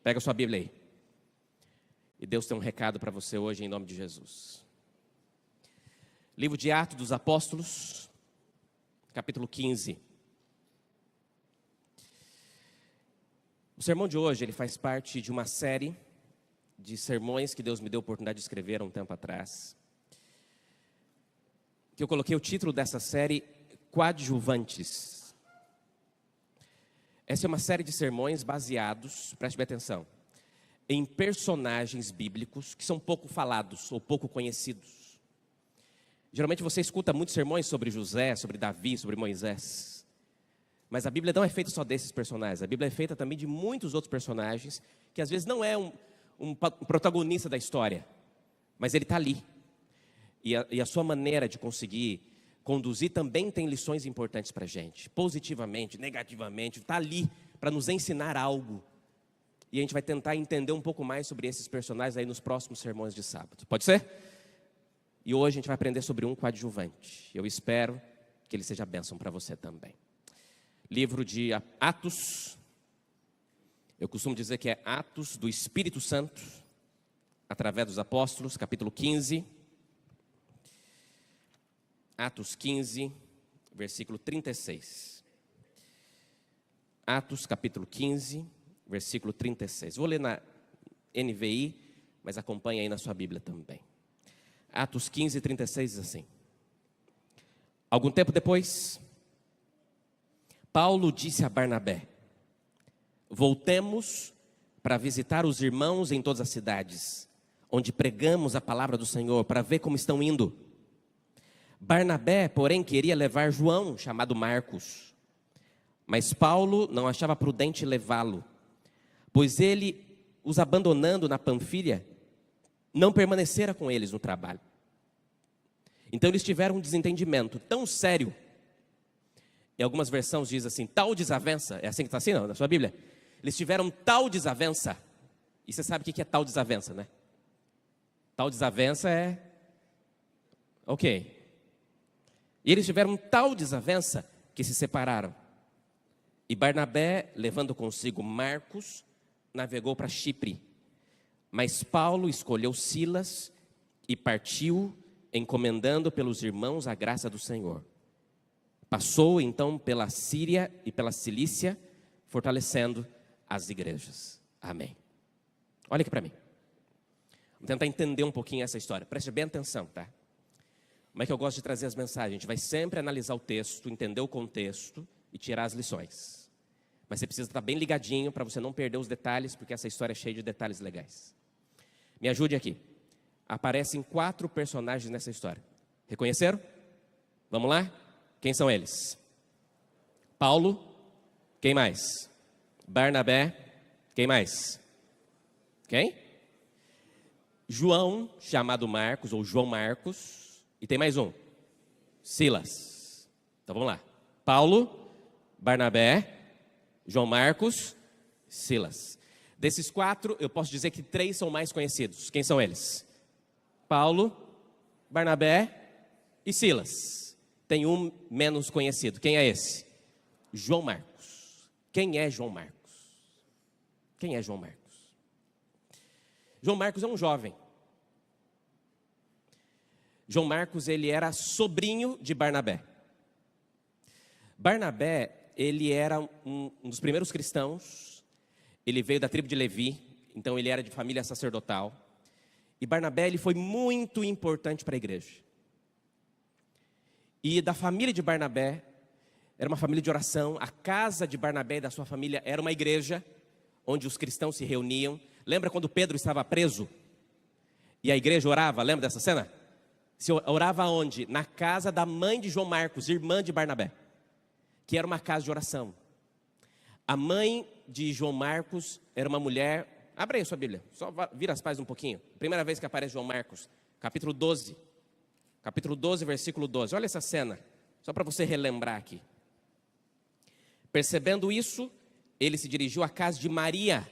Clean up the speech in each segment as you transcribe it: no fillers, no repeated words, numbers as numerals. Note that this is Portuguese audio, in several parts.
Pega a sua Bíblia aí. E Deus tem um recado para você hoje em nome de Jesus. Livro de Atos dos Apóstolos, capítulo 15. O sermão de hoje, ele faz parte de uma série de sermões que Deus me deu a oportunidade de escrever há um tempo atrás. Que eu coloquei o título dessa série, Coadjuvantes. Essa é uma série de sermões baseados, preste bem atenção, em personagens bíblicos que são pouco falados ou pouco conhecidos. Geralmente você escuta muitos sermões sobre José, sobre Davi, sobre Moisés. Mas a Bíblia não é feita só desses personagens. A Bíblia é feita também de muitos outros personagens que às vezes não é um protagonista da história, mas ele está ali. E a sua maneira de conseguir conduzir também tem lições importantes para a gente. Positivamente, negativamente, está ali para nos ensinar algo. E a gente vai tentar entender um pouco mais sobre esses personagens aí nos próximos sermões de sábado. Pode ser? E hoje a gente vai aprender sobre um coadjuvante. Eu espero que ele seja bênção para você também. Livro de Atos. Eu costumo dizer que é Atos do Espírito Santo, através dos apóstolos, capítulo 15. Atos 15, versículo 36. Atos, capítulo 15, versículo 36. Vou ler na NVI, mas acompanhe aí na sua Bíblia também. Atos 15, 36 diz assim. Algum tempo depois, Paulo disse a Barnabé: voltemos para visitar os irmãos em todas as cidades, onde pregamos a palavra do Senhor, para ver como estão indo. Barnabé, porém, queria levar João, chamado Marcos. Mas Paulo não achava prudente levá-lo, pois ele, os abandonando na Panfilha, não permanecera com eles no trabalho. Então eles tiveram um desentendimento tão sério. Em algumas versões diz assim, tal desavença. É assim que está assim, não, na sua Bíblia? Eles tiveram tal desavença. E você sabe o que é tal desavença, né? Tal desavença é... ok. E eles tiveram tal desavença que se separaram. E Barnabé, levando consigo Marcos, navegou para Chipre. Mas Paulo escolheu Silas e partiu, encomendando pelos irmãos a graça do Senhor. Passou então pela Síria e pela Cilícia, fortalecendo as igrejas. Amém. Olha aqui para mim. Vamos tentar entender um pouquinho essa história. Preste bem atenção, tá? Como é que eu gosto de trazer as mensagens? A gente vai sempre analisar o texto, entender o contexto e tirar as lições. Mas você precisa estar bem ligadinho para você não perder os detalhes, porque essa história é cheia de detalhes legais. Me ajude aqui. Aparecem 4 personagens nessa história. Reconheceram? Vamos lá? Quem são eles? Paulo. Quem mais? Barnabé. Quem mais? Quem? João, chamado Marcos, ou João Marcos. E tem mais um, Silas. Então vamos lá. Paulo, Barnabé, João Marcos, Silas. Desses 4, eu posso dizer que 3 são mais conhecidos. Quem são eles? Paulo, Barnabé e Silas. Tem um menos conhecido. Quem é esse? João Marcos. Quem é João Marcos? Quem é João Marcos? João Marcos é um jovem. João Marcos, ele era sobrinho de Barnabé. Barnabé, ele era um dos primeiros cristãos. Ele veio da tribo de Levi, então ele era de família sacerdotal. E Barnabé, ele foi muito importante para a igreja. E da família de Barnabé, era uma família de oração. A casa de Barnabé e da sua família era uma igreja, onde os cristãos se reuniam. Lembra quando Pedro estava preso? E a igreja orava, lembra dessa cena? Se orava onde? Na casa da mãe de João Marcos, irmã de Barnabé, que era uma casa de oração. A mãe de João Marcos era uma mulher... Abre aí a sua Bíblia, só vira as páginas um pouquinho. Primeira vez que aparece João Marcos, capítulo 12. Capítulo 12, versículo 12. Olha essa cena, só para você relembrar aqui. Percebendo isso, ele se dirigiu à casa de Maria.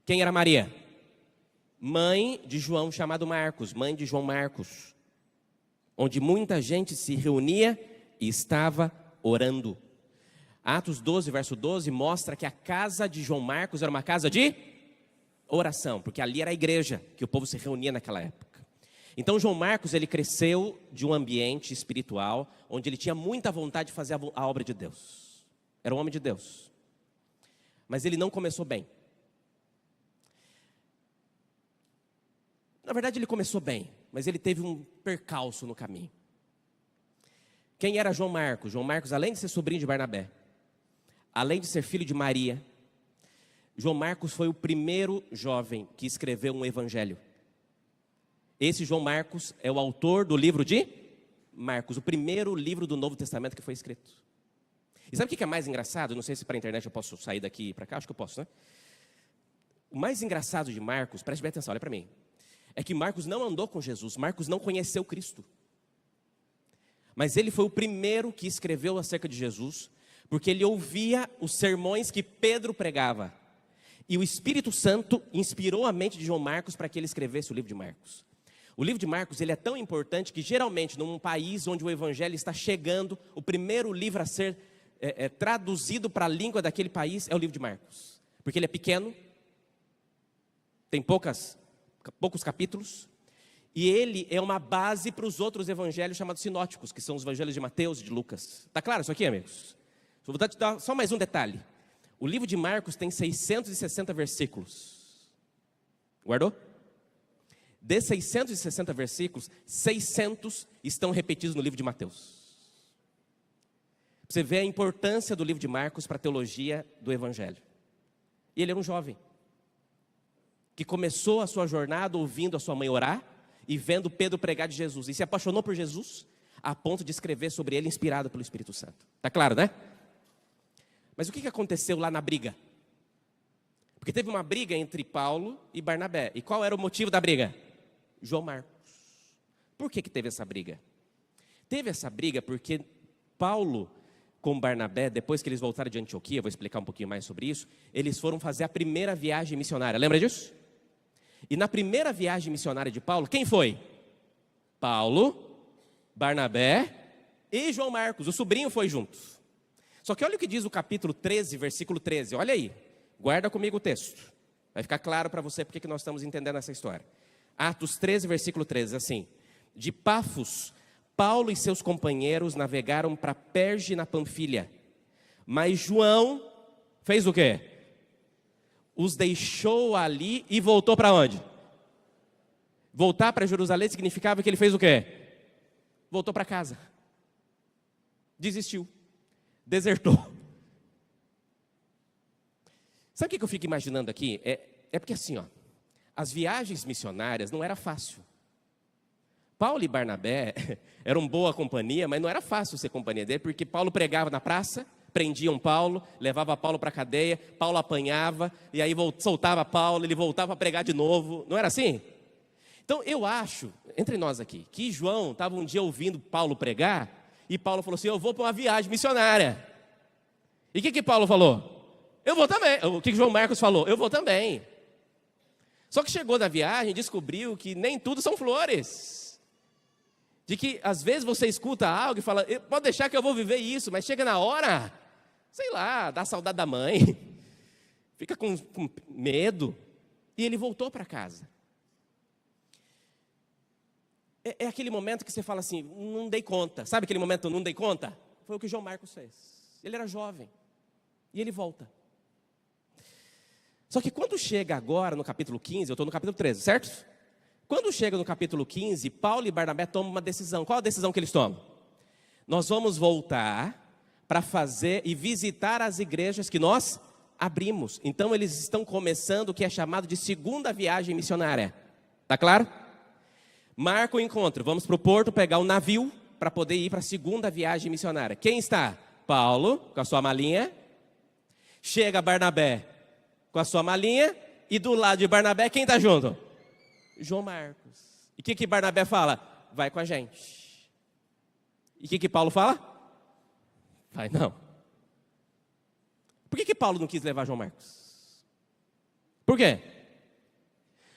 Quem era Maria? Mãe de João, chamado Marcos, mãe de João Marcos. Onde muita gente se reunia e estava orando. Atos 12, verso 12, mostra que a casa de João Marcos era uma casa de oração, porque ali era a igreja que o povo se reunia naquela época. Então João Marcos, ele cresceu de um ambiente espiritual, onde ele tinha muita vontade de fazer a obra de Deus. Era um homem de Deus. Mas ele não começou bem. Na verdade ele começou bem, mas ele teve um percalço no caminho. Quem era João Marcos? João Marcos, além de ser sobrinho de Barnabé, além de ser filho de Maria, João Marcos foi o primeiro jovem que escreveu um evangelho. Esse João Marcos é o autor do livro de Marcos, o primeiro livro do Novo Testamento que foi escrito. E sabe o que é mais engraçado? Não sei se para a internet eu posso sair daqui para cá, acho que eu posso, né? O mais engraçado de Marcos, preste bem atenção, olha para mim, é que Marcos não andou com Jesus, Marcos não conheceu Cristo. Mas ele foi o primeiro que escreveu acerca de Jesus, porque ele ouvia os sermões que Pedro pregava. E o Espírito Santo inspirou a mente de João Marcos para que ele escrevesse o livro de Marcos. O livro de Marcos, ele é tão importante que geralmente num país onde o evangelho está chegando, o primeiro livro a ser traduzido para a língua daquele país é o livro de Marcos. Porque ele é pequeno, tem poucos capítulos, e ele é uma base para os outros evangelhos chamados sinóticos, que são os evangelhos de Mateus e de Lucas. Está claro isso aqui, amigos? Vou te dar só mais um detalhe. O livro de Marcos tem 660 versículos. Guardou? De 660 versículos, 600 estão repetidos no livro de Mateus. Você vê a importância do livro de Marcos para a teologia do evangelho. E ele era um jovem que começou a sua jornada ouvindo a sua mãe orar e vendo Pedro pregar de Jesus. E se apaixonou por Jesus a ponto de escrever sobre ele inspirado pelo Espírito Santo. Está claro, né? Mas o que aconteceu lá na briga? Porque teve uma briga entre Paulo e Barnabé. E qual era o motivo da briga? João Marcos. Por que teve essa briga? Teve essa briga porque Paulo com Barnabé, depois que eles voltaram de Antioquia, vou explicar um pouquinho mais sobre isso, eles foram fazer a primeira viagem missionária. Lembra disso? E na primeira viagem missionária de Paulo, quem foi? Paulo, Barnabé e João Marcos. O sobrinho foi junto. Só que olha o que diz o capítulo 13, versículo 13. Olha aí, guarda comigo o texto. Vai ficar claro para você porque que nós estamos entendendo essa história. Atos 13, versículo 13, assim. De Pafos, Paulo e seus companheiros navegaram para Perge na Panfilha. Mas João fez o quê? Os deixou ali e voltou para onde? Voltar para Jerusalém significava que ele fez o quê? Voltou para casa. Desistiu. Desertou. Sabe o que eu fico imaginando aqui? É porque assim, ó, as viagens missionárias não era fácil. Paulo e Barnabé eram boa companhia, mas não era fácil ser companhia dele, porque Paulo pregava na praça, prendiam Paulo, levava Paulo para a cadeia, Paulo apanhava, e aí soltava Paulo, ele voltava a pregar de novo, não era assim? Então eu acho, entre nós aqui, que João estava um dia ouvindo Paulo pregar, e Paulo falou assim, eu vou para uma viagem missionária. E o que Paulo falou? Eu vou também. O que João Marcos falou? Eu vou também. Só que chegou da viagem e descobriu que nem tudo são flores. De que às vezes você escuta algo e fala, pode deixar que eu vou viver isso, mas chega na hora, sei lá, dá saudade da mãe, fica com medo, e ele voltou para casa. É aquele momento que você fala assim, não dei conta. Sabe aquele momento, não dei conta? Foi o que João Marcos fez. Ele era jovem. E ele volta. Só que quando chega agora no capítulo 15, eu estou no capítulo 13, certo? Quando chega no capítulo 15, Paulo e Barnabé tomam uma decisão. Qual a decisão que eles tomam? Nós vamos voltar para fazer e visitar as igrejas que nós abrimos. Então eles estão começando o que é chamado de segunda viagem missionária. Está claro? Marca o encontro, vamos para o porto pegar um navio para poder ir para a segunda viagem missionária. Quem está? Paulo, com a sua malinha. Chega Barnabé com a sua malinha. E do lado de Barnabé, quem está junto? João Marcos. E o que Barnabé fala? Vai com a gente. E o que Paulo fala? Vai não. Por que Paulo não quis levar João Marcos? Por quê?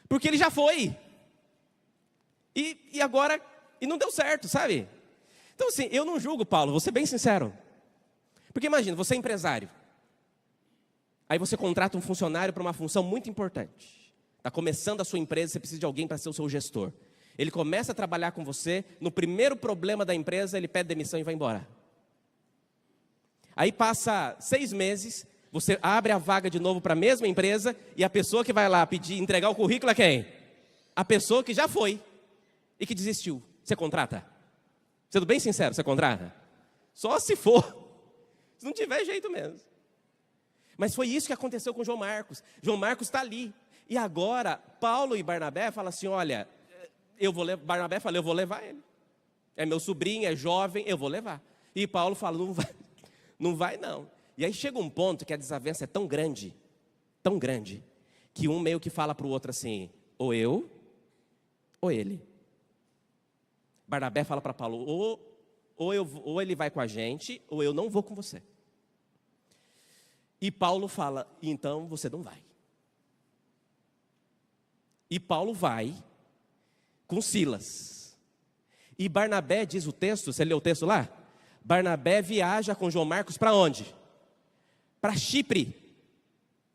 Porque ele já foi. E agora, e não deu certo, sabe? Então assim, eu não julgo Paulo, vou ser bem sincero. Porque imagina, você é empresário. Aí você contrata um funcionário para uma função muito importante. Está começando a sua empresa, você precisa de alguém para ser o seu gestor. Ele começa a trabalhar com você, no primeiro problema da empresa, ele pede demissão e vai embora. Aí passa 6 meses, você abre a vaga de novo para a mesma empresa, e a pessoa que vai lá pedir, entregar o currículo é quem? A pessoa que já foi e que desistiu. Você contrata? Sendo bem sincero, você contrata? Só se for. Se não tiver jeito mesmo. Mas foi isso que aconteceu com João Marcos. João Marcos está ali. E agora, Paulo e Barnabé falam assim, olha, Barnabé fala, eu vou levar ele. É meu sobrinho, é jovem, eu vou levar. E Paulo fala, não vai não. E aí chega um ponto que a desavença é tão grande, que um meio que fala para o outro assim, ou eu, ou ele. Barnabé fala para Paulo, ou ele vai com a gente, ou eu não vou com você. E Paulo fala, então você não vai. E Paulo vai com Silas. E Barnabé, diz o texto, você leu o texto lá? Barnabé viaja com João Marcos para onde? Para Chipre.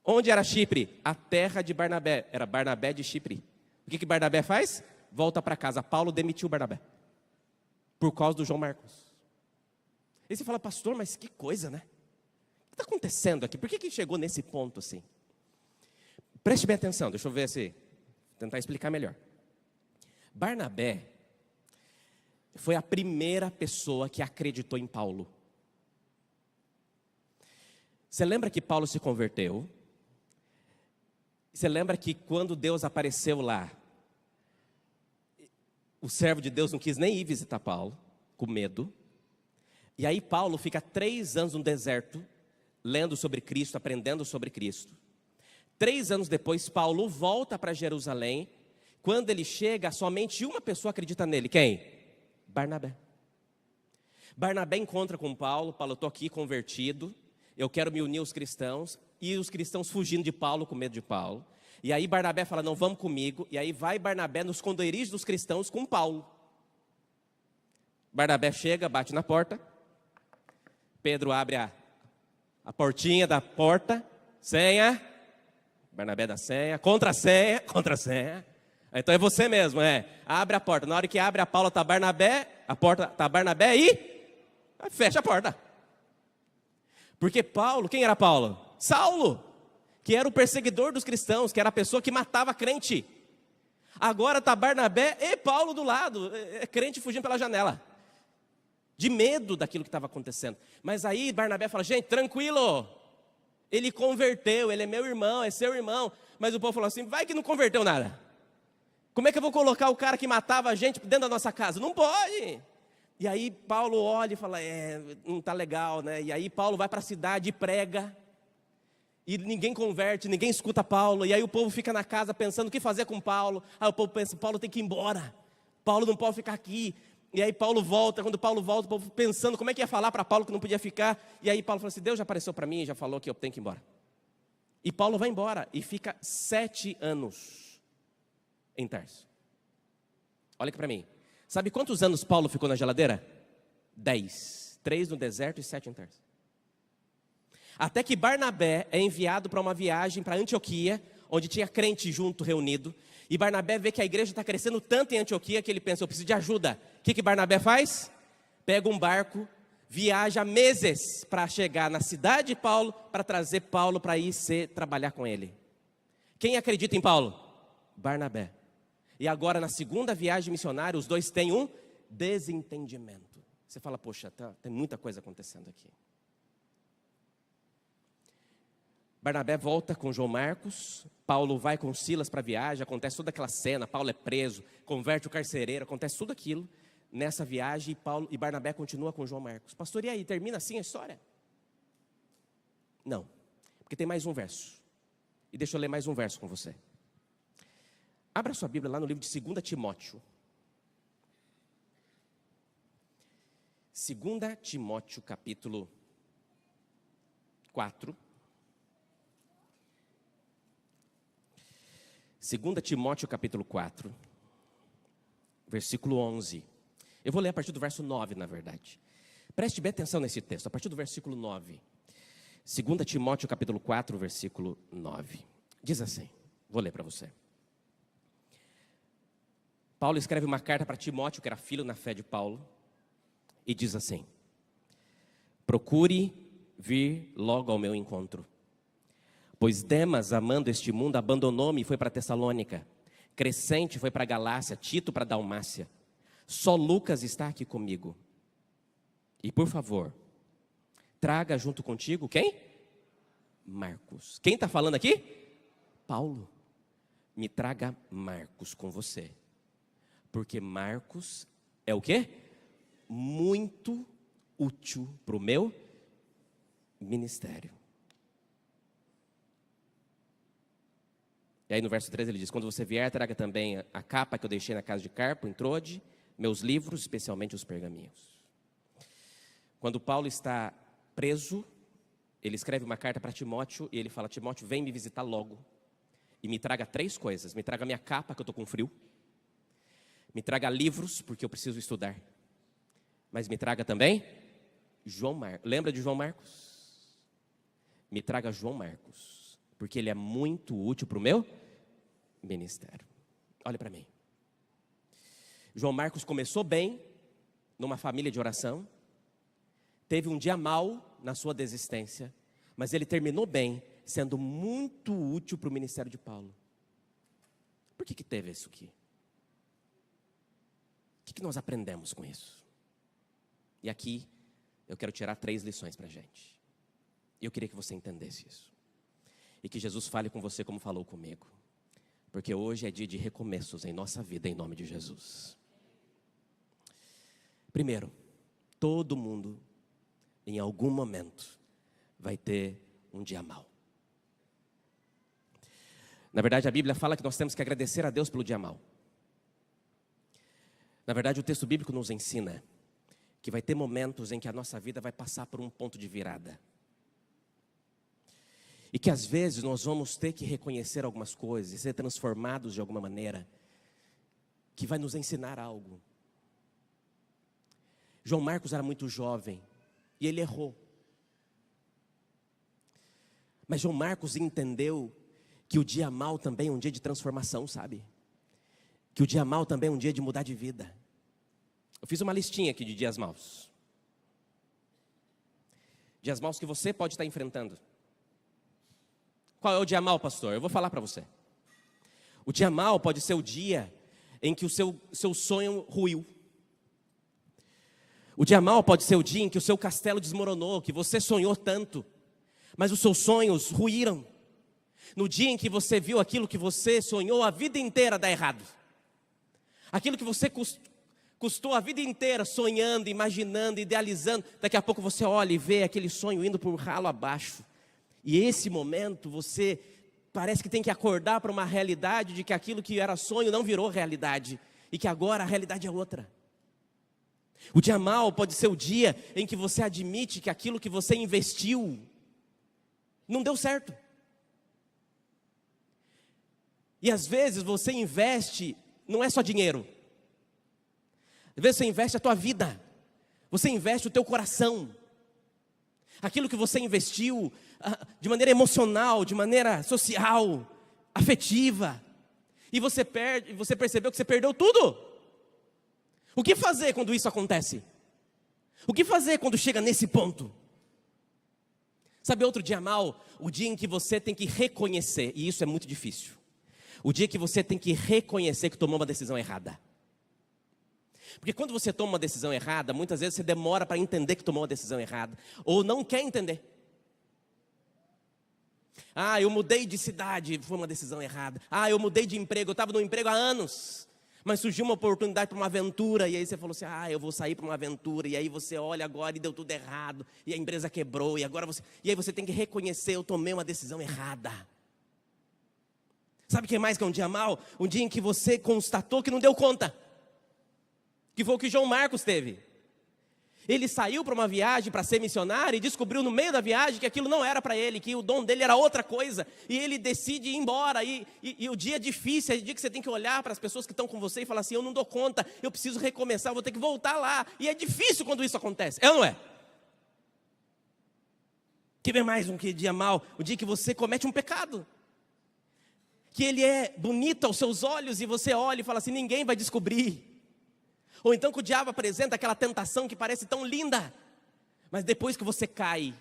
Onde era Chipre? A terra de Barnabé. Era Barnabé de Chipre. O que Barnabé faz? Volta para casa. Paulo demitiu Barnabé. Por causa do João Marcos. E você fala, pastor, mas que coisa, né? O que está acontecendo aqui? Por que chegou nesse ponto assim? Preste bem atenção, deixa eu ver se... tentar explicar melhor. Barnabé foi a primeira pessoa que acreditou em Paulo. Você lembra que Paulo se converteu? Você lembra que quando Deus apareceu lá, o servo de Deus não quis nem ir visitar Paulo, com medo. E aí Paulo fica 3 anos no deserto, lendo sobre Cristo, aprendendo sobre Cristo. 3 anos depois, Paulo volta para Jerusalém. Quando ele chega, somente uma pessoa acredita nele. Quem? Barnabé. Barnabé encontra com Paulo. Paulo, eu estou aqui convertido. Eu quero me unir aos cristãos. E os cristãos fugindo de Paulo, com medo de Paulo. E aí Barnabé fala, não, vamos comigo. E aí vai Barnabé nos esconderijos dos cristãos com Paulo. Barnabé chega, bate na porta. Pedro abre a portinha da porta. Senha. Barnabé dá senha. Contra-senha. Então é você mesmo, abre a porta. Na hora que abre a Paula está Barnabé, a porta está Barnabé e fecha a porta. Porque Paulo, quem era Paulo? Saulo, que era o perseguidor dos cristãos, que era a pessoa que matava crente. Agora está Barnabé e Paulo do lado, crente fugindo pela janela. De medo daquilo que estava acontecendo. Mas aí Barnabé fala, gente, tranquilo. Ele converteu, ele é meu irmão, é seu irmão. Mas o povo falou assim, vai que não converteu nada. Como é que eu vou colocar o cara que matava a gente dentro da nossa casa? Não pode. E aí Paulo olha e fala, não está legal, né? E aí Paulo vai para a cidade e prega. E ninguém converte, ninguém escuta Paulo. E aí o povo fica na casa pensando o que fazer com Paulo. Aí o povo pensa, Paulo tem que ir embora. Paulo não pode ficar aqui. E aí Paulo volta, quando Paulo volta, o povo pensando como é que ia falar para Paulo que não podia ficar. E aí Paulo fala assim, Deus já apareceu para mim e já falou que eu tenho que ir embora. E Paulo vai embora e fica 7 anos em Tarso. Olha aqui para mim. Sabe quantos anos Paulo ficou na geladeira? 10. 3 no deserto e 7 em Tarso. Até que Barnabé é enviado para uma viagem para Antioquia, onde tinha crente junto, reunido. E Barnabé vê que a igreja está crescendo tanto em Antioquia que ele pensa, eu preciso de ajuda. O que Barnabé faz? Pega um barco, viaja meses para chegar na cidade de Paulo, para trazer Paulo para ir trabalhar com ele. Quem acredita em Paulo? Barnabé. E agora na segunda viagem missionária, os dois têm um desentendimento. Você fala, poxa, tem muita coisa acontecendo aqui. Barnabé volta com João Marcos, Paulo vai com Silas para a viagem, acontece toda aquela cena, Paulo é preso, converte o carcereiro, acontece tudo aquilo nessa viagem e Barnabé continua com João Marcos. Pastor, e aí, termina assim a história? Não, porque tem mais um verso. E deixa eu ler mais um verso com você. Abra sua Bíblia lá no livro de 2 Timóteo. 2 Timóteo capítulo 4. 2 Timóteo capítulo 4, versículo 11. Eu vou ler a partir do verso 9, na verdade. Preste bem atenção nesse texto, a partir do versículo 9. 2 Timóteo capítulo 4, versículo 9. Diz assim, vou ler para você. Paulo escreve uma carta para Timóteo, que era filho na fé de Paulo, e diz assim: procure vir logo ao meu encontro, pois Demas, amando este mundo, abandonou-me e foi para Tessalônica. Crescente foi para Galácia, Tito para Dalmácia. Só Lucas está aqui comigo. E por favor, traga junto contigo quem? Marcos. Quem está falando aqui? Paulo. Me traga Marcos com você. Porque Marcos é o quê? Muito útil para o meu ministério. E aí no verso 13 ele diz: quando você vier, traga também a capa que eu deixei na casa de Carpo, em Trode, meus livros, especialmente os pergaminhos. Quando Paulo está preso, ele escreve uma carta para Timóteo e ele fala: Timóteo, vem me visitar logo e me traga 3 coisas. Me traga minha capa, que eu estou com frio. Me traga livros, porque eu preciso estudar. Mas me traga também João Marcos. Lembra de João Marcos? Me traga João Marcos, porque ele é muito útil para o meu ministério. Olha para mim. João Marcos começou bem, numa família de oração. Teve um dia mau na sua desistência, mas ele terminou bem, sendo muito útil para o ministério de Paulo. Por que teve isso aqui? O que nós aprendemos com isso? E aqui eu quero tirar 3 lições para a gente. E eu queria que você entendesse isso. E que Jesus fale com você como falou comigo. Porque hoje é dia de recomeços em nossa vida, em nome de Jesus. Primeiro, todo mundo, em algum momento, vai ter um dia mau. Na verdade, a Bíblia fala que nós temos que agradecer a Deus pelo dia mau. Na verdade, o texto bíblico nos ensina que vai ter momentos em que a nossa vida vai passar por um ponto de virada. E que às vezes nós vamos ter que reconhecer algumas coisas e ser transformados de alguma maneira, que vai nos ensinar algo. João Marcos era muito jovem e ele errou. Mas João Marcos entendeu que o dia mau também é um dia de transformação, sabe? Que o dia mau também é um dia de mudar de vida. Eu fiz uma listinha aqui de dias maus. Dias maus que você pode estar enfrentando. Qual é o dia mau, pastor? Eu vou falar para você. O dia mau pode ser o dia em que o seu sonho ruiu. O dia mau pode ser o dia em que o seu castelo desmoronou, que você sonhou tanto, mas os seus sonhos ruíram. No dia em que você viu aquilo que você sonhou a vida inteira dar errado. Aquilo que você custou a vida inteira sonhando, imaginando, idealizando. Daqui a pouco você olha e vê aquele sonho indo por ralo abaixo. E esse momento você parece que tem que acordar para uma realidade de que aquilo que era sonho não virou realidade. E que agora a realidade é outra. O dia mau pode ser o dia em que você admite que aquilo que você investiu não deu certo. E às vezes você investe, não é só dinheiro. Às vezes você investe a tua vida. Você investe o teu coração. Aquilo que você investiu de maneira emocional, de maneira social, afetiva. E você percebeu que você perdeu tudo. O que fazer quando isso acontece? O que fazer quando chega nesse ponto? Sabe outro dia mau? O dia em que você tem que reconhecer, e isso é muito difícil. O dia que você tem que reconhecer que tomou uma decisão errada. Porque quando você toma uma decisão errada, muitas vezes você demora para entender que tomou uma decisão errada. Ou não quer entender. Ah, eu mudei de cidade, foi uma decisão errada. Ah, eu mudei de emprego, eu estava no emprego há anos. Mas surgiu uma oportunidade para uma aventura. E aí você falou assim, eu vou sair para uma aventura. E aí você olha agora e deu tudo errado. E a empresa quebrou. E aí você tem que reconhecer, eu tomei uma decisão errada. Sabe o que mais que é um dia mau? Um dia em que você constatou que não deu conta. Que foi o que João Marcos teve. Ele saiu para uma viagem para ser missionário e descobriu no meio da viagem que aquilo não era para ele, que o dom dele era outra coisa. E ele decide ir embora. E o dia é difícil, é o dia que você tem que olhar para as pessoas que estão com você e falar assim, eu não dou conta, eu preciso recomeçar, eu vou ter que voltar lá. E é difícil quando isso acontece, é ou não é? Que vem mais um dia mau? O dia que você comete um pecado. que ele é bonito aos seus olhos e você olha e fala assim, ninguém vai descobrir. Ou então que o diabo apresenta aquela tentação que parece tão linda, mas depois que você cai,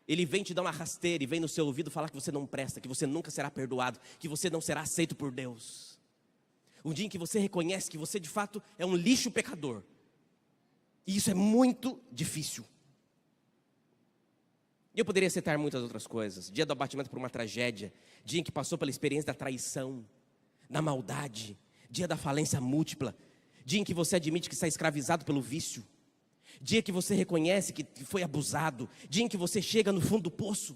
ele vem te dar uma rasteira e vem no seu ouvido falar que você não presta, que você nunca será perdoado, que você não será aceito por Deus. Um dia em que você reconhece que você de fato é um lixo pecador. E isso é muito difícil. Eu poderia citar muitas outras coisas. Dia do abatimento por uma tragédia. Dia em que passou pela experiência da traição, da maldade. Dia da falência múltipla. Dia em que você admite que está escravizado pelo vício. Dia que você reconhece que foi abusado. Dia em que você chega no fundo do poço.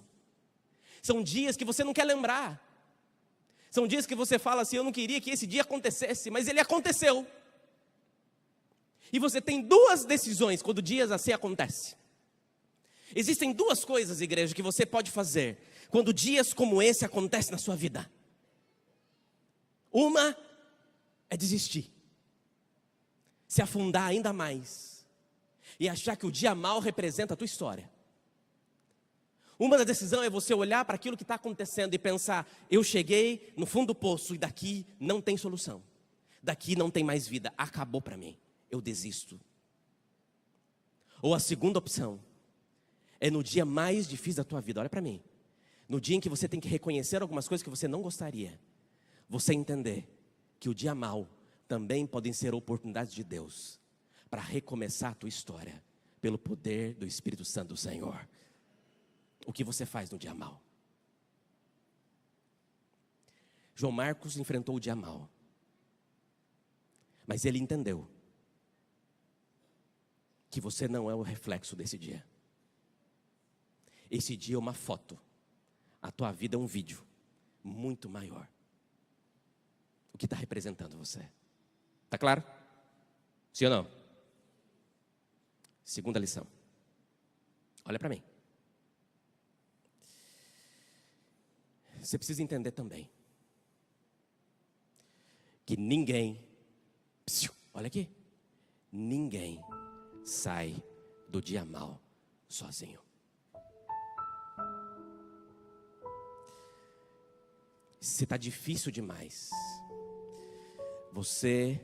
São dias que você não quer lembrar. São dias que você fala assim, eu não queria que esse dia acontecesse, mas ele aconteceu. E você tem duas decisões quando dias assim acontecem. Existem duas coisas, igreja, que você pode fazer quando dias como esse acontecem na sua vida. Uma é desistir, se afundar ainda mais e achar que o dia mau representa a tua história. Uma das decisões é você olhar para aquilo que está acontecendo e pensar, eu cheguei no fundo do poço e daqui não tem solução. Daqui não tem mais vida, acabou para mim, eu desisto. Ou a segunda opção, é no dia mais difícil da tua vida, olha para mim. No dia em que você tem que reconhecer algumas coisas que você não gostaria. Você entender que o dia mau também podem ser oportunidades de Deus para recomeçar a tua história pelo poder do Espírito Santo do Senhor. O que você faz no dia mau? João Marcos enfrentou o dia mau. Mas ele entendeu que você não é o reflexo desse dia. Esse dia é uma foto. A tua vida é um vídeo muito maior. O que está representando você? Está claro? Sim ou não? Segunda lição. Olha para mim. Você precisa entender também que ninguém, olha aqui, ninguém sai do dia mau sozinho. Se está difícil demais, você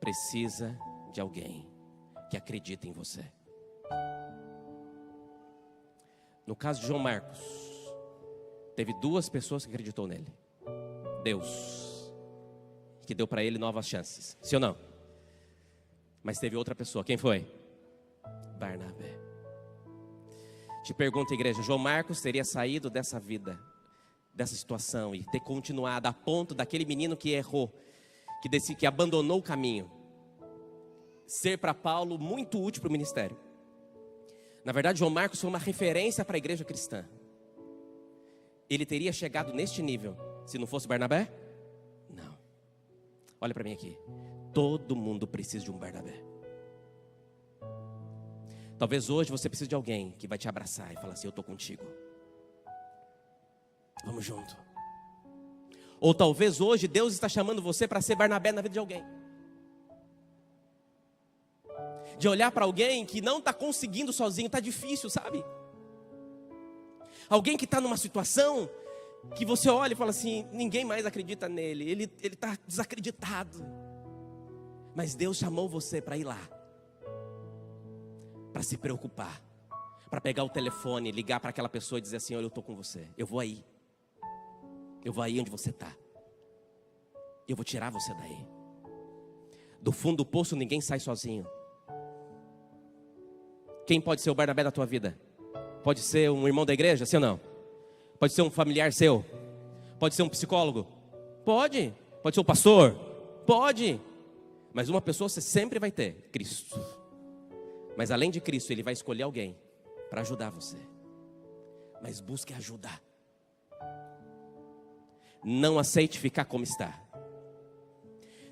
precisa de alguém que acredita em você. No caso de João Marcos, teve duas pessoas que acreditou nele. Deus, que deu para ele novas chances. Sim ou não? Mas teve outra pessoa. Quem foi? Barnabé. Te pergunto, igreja, João Marcos teria saído dessa vida, dessa situação e ter continuado a ponto daquele menino que errou, que abandonou o caminho, ser para Paulo muito útil para o ministério. Na verdade, João Marcos foi uma referência para a igreja cristã. Ele teria chegado neste nível se não fosse Barnabé? Não. Olha para mim aqui. Todo mundo precisa de um Barnabé. Talvez hoje você precise de alguém que vai te abraçar e falar assim, eu estou contigo. Vamos junto. Ou talvez hoje Deus está chamando você para ser Barnabé na vida de alguém. De olhar para alguém que não está conseguindo sozinho, está difícil, sabe? Alguém que está numa situação que você olha e fala assim, ninguém mais acredita nele, ele está desacreditado. Mas Deus chamou você para ir lá, para se preocupar, para pegar o telefone, ligar para aquela pessoa e dizer assim, olha, eu estou com você, eu vou aí onde você está, eu vou tirar você daí. Do fundo do poço ninguém sai sozinho. Quem pode ser o Barnabé da tua vida? Pode ser um irmão da igreja, sim ou não? Pode ser um familiar seu? Pode ser um psicólogo? Pode. Pode ser um pastor? Pode. Mas uma pessoa você sempre vai ter, Cristo. Mas além de Cristo, Ele vai escolher alguém para ajudar você. Mas busque ajudar. Não aceite ficar como está.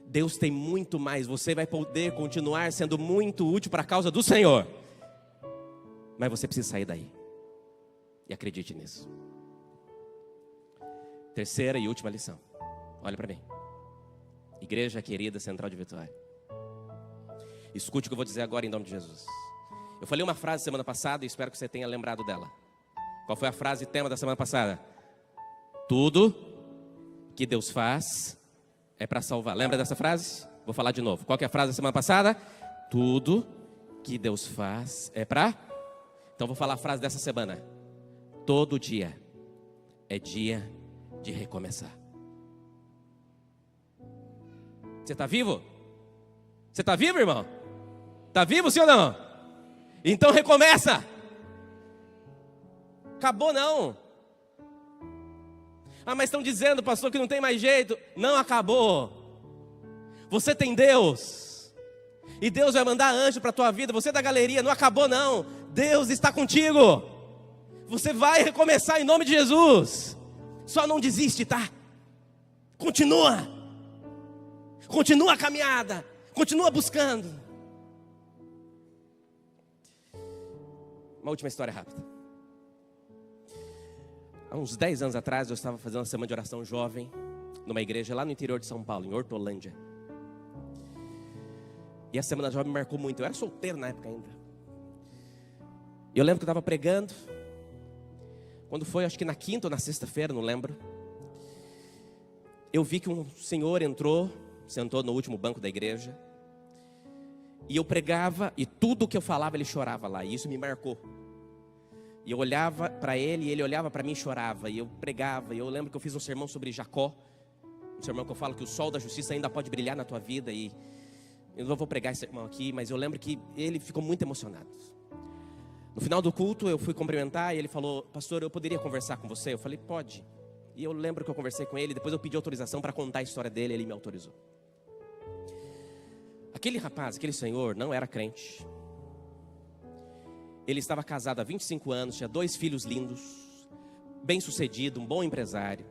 Deus tem muito mais. Você vai poder continuar sendo muito útil para a causa do Senhor. Mas você precisa sair daí. E acredite nisso. Terceira e última lição. Olha para mim. Igreja querida Central de Vitória. Escute o que eu vou dizer agora em nome de Jesus. Eu falei uma frase semana passada e espero que você tenha lembrado dela. Qual foi a frase tema da semana passada? Tudo que Deus faz é para salvar. Lembra dessa frase? Vou falar de novo. Qual que é a frase da semana passada? Tudo que Deus faz é para... Então vou falar a frase dessa semana. Todo dia é dia de recomeçar. Você está vivo? Você está vivo, irmão? Está vivo, sim ou não? Então recomeça. Acabou não. Ah, mas estão dizendo, pastor, que não tem mais jeito. Não acabou. Você tem Deus. E Deus vai mandar anjo para a tua vida. Você da galeria, não acabou não. Deus está contigo. Você vai recomeçar em nome de Jesus. Só não desiste, tá? Continua. Continua a caminhada. Continua buscando. Uma última história rápida. Há uns 10 anos atrás, eu estava fazendo uma semana de oração jovem numa igreja lá no interior de São Paulo, em Hortolândia. E a semana jovem me marcou muito. Eu era solteiro na época ainda. E eu lembro que eu estava pregando. Quando foi, acho que na quinta ou na sexta-feira, não lembro. Eu vi que um senhor entrou, sentou no último banco da igreja. E eu pregava, e tudo que eu falava, ele chorava lá. E isso me marcou. E eu olhava para ele, e ele olhava para mim e chorava. E eu pregava, e eu lembro que eu fiz um sermão sobre Jacó. Um sermão que eu falo que o sol da justiça ainda pode brilhar na tua vida. E eu não vou pregar esse sermão aqui, mas eu lembro que ele ficou muito emocionado. No final do culto, eu fui cumprimentar, e ele falou: pastor, eu poderia conversar com você? Eu falei: pode. E eu lembro que eu conversei com ele, depois eu pedi autorização para contar a história dele, ele me autorizou. Aquele rapaz, aquele senhor, não era crente. Ele estava casado há 25 anos, tinha 2 filhos lindos, bem sucedido, um bom empresário.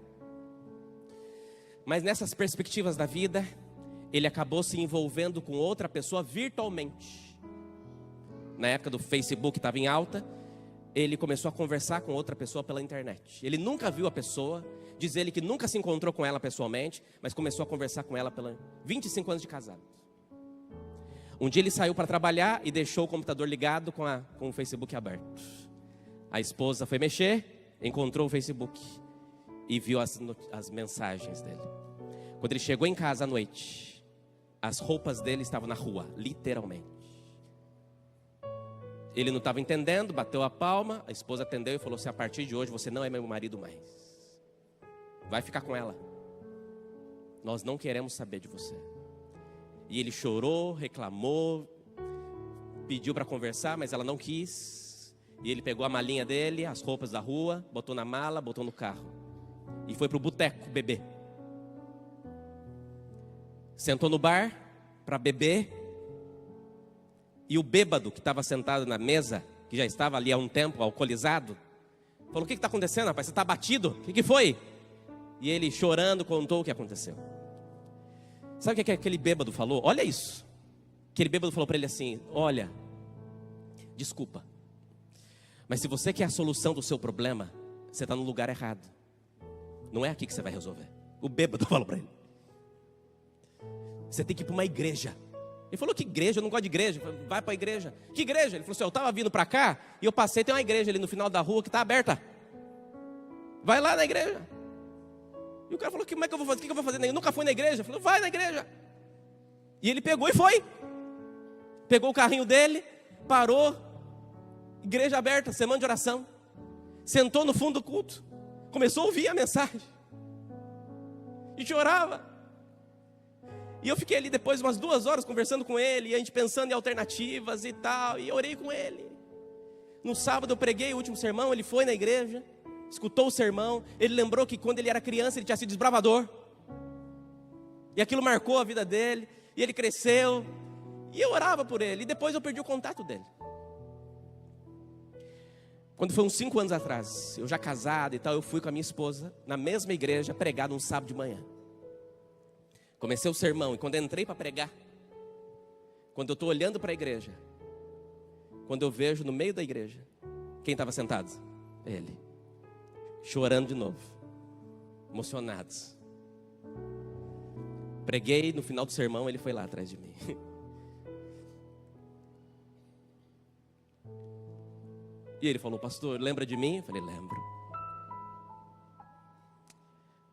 Mas nessas perspectivas da vida, ele acabou se envolvendo com outra pessoa virtualmente. Na época do Facebook estava em alta, ele começou a conversar com outra pessoa pela internet. Ele nunca viu a pessoa, diz ele que nunca se encontrou com ela pessoalmente, mas começou a conversar com ela pela 25 anos de casado. Um dia ele saiu para trabalhar e deixou o computador ligado com o Facebook aberto. A esposa foi mexer, encontrou o Facebook e viu as mensagens dele. Quando ele chegou em casa à noite, as roupas dele estavam na rua, literalmente. Ele não estava entendendo, bateu a palma, a esposa atendeu e falou assim: a partir de hoje você não é meu marido mais. Vai ficar com ela. Nós não queremos saber de você. E ele chorou, reclamou, pediu para conversar, mas ela não quis. E ele pegou a malinha dele, as roupas da rua, botou na mala, botou no carro. E foi para o boteco beber. Sentou no bar para beber. E o bêbado que estava sentado na mesa, que já estava ali há um tempo, alcoolizado, falou: o que está acontecendo, rapaz? Você está batido? O que foi? E ele, chorando, contou o que aconteceu. Sabe o que aquele bêbado falou? Olha isso. Aquele bêbado falou para ele assim: olha, desculpa, mas se você quer a solução do seu problema, você está no lugar errado. Não é aqui que você vai resolver. O bêbado falou para ele: você tem que ir para uma igreja. Ele falou: que igreja? Eu não gosto de igreja. Falei: vai para a igreja. Que igreja? Ele falou assim: eu estava vindo para cá e eu passei, tem uma igreja ali no final da rua que está aberta. Vai lá na igreja. E o cara falou: como é que eu vou fazer? O que eu vou fazer? Eu nunca fui na igreja. Eu falei: vai na igreja. E ele pegou e foi. Pegou o carrinho dele, parou, igreja aberta, semana de oração. Sentou no fundo do culto, começou a ouvir a mensagem. E chorava. E eu fiquei ali depois umas 2 horas conversando com ele, e a gente pensando em alternativas e tal, e orei com ele. No sábado eu preguei o último sermão, ele foi na igreja, escutou o sermão, ele lembrou que quando ele era criança ele tinha sido desbravador. E aquilo marcou a vida dele, e ele cresceu, e eu orava por ele, e depois eu perdi o contato dele. Quando foi uns 5 anos atrás, eu já casado e tal, eu fui com a minha esposa na mesma igreja pregar num sábado de manhã. Comecei o sermão, e quando eu entrei para pregar, quando eu estou olhando para a igreja, quando eu vejo no meio da igreja, quem estava sentado? Ele, chorando de novo, emocionado. Preguei, no final do sermão ele foi lá atrás de mim. E ele falou: pastor, lembra de mim? Eu falei: lembro.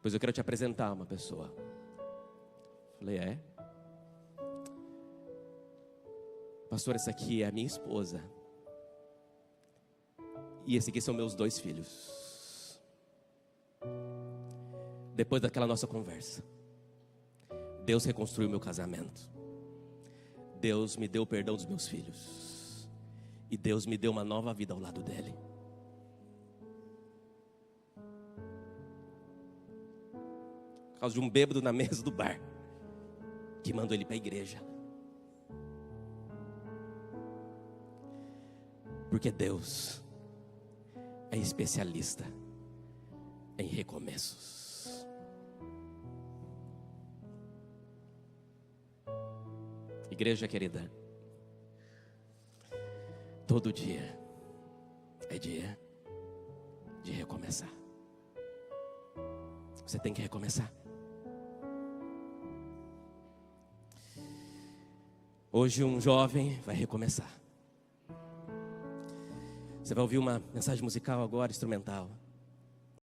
Pois eu quero te apresentar uma pessoa. Falei, é? Pastor, essa aqui é a minha esposa. E esse aqui são meus 2 filhos. Depois daquela nossa conversa, Deus reconstruiu meu casamento. Deus me deu o perdão dos meus filhos. E Deus me deu uma nova vida ao lado dele. Por causa de um bêbado na mesa do bar, que mandou ele para a igreja. Porque Deus é especialista em recomeços. Igreja querida, todo dia é dia de recomeçar. Você tem que recomeçar. Hoje um jovem vai recomeçar. Você vai ouvir uma mensagem musical agora, instrumental.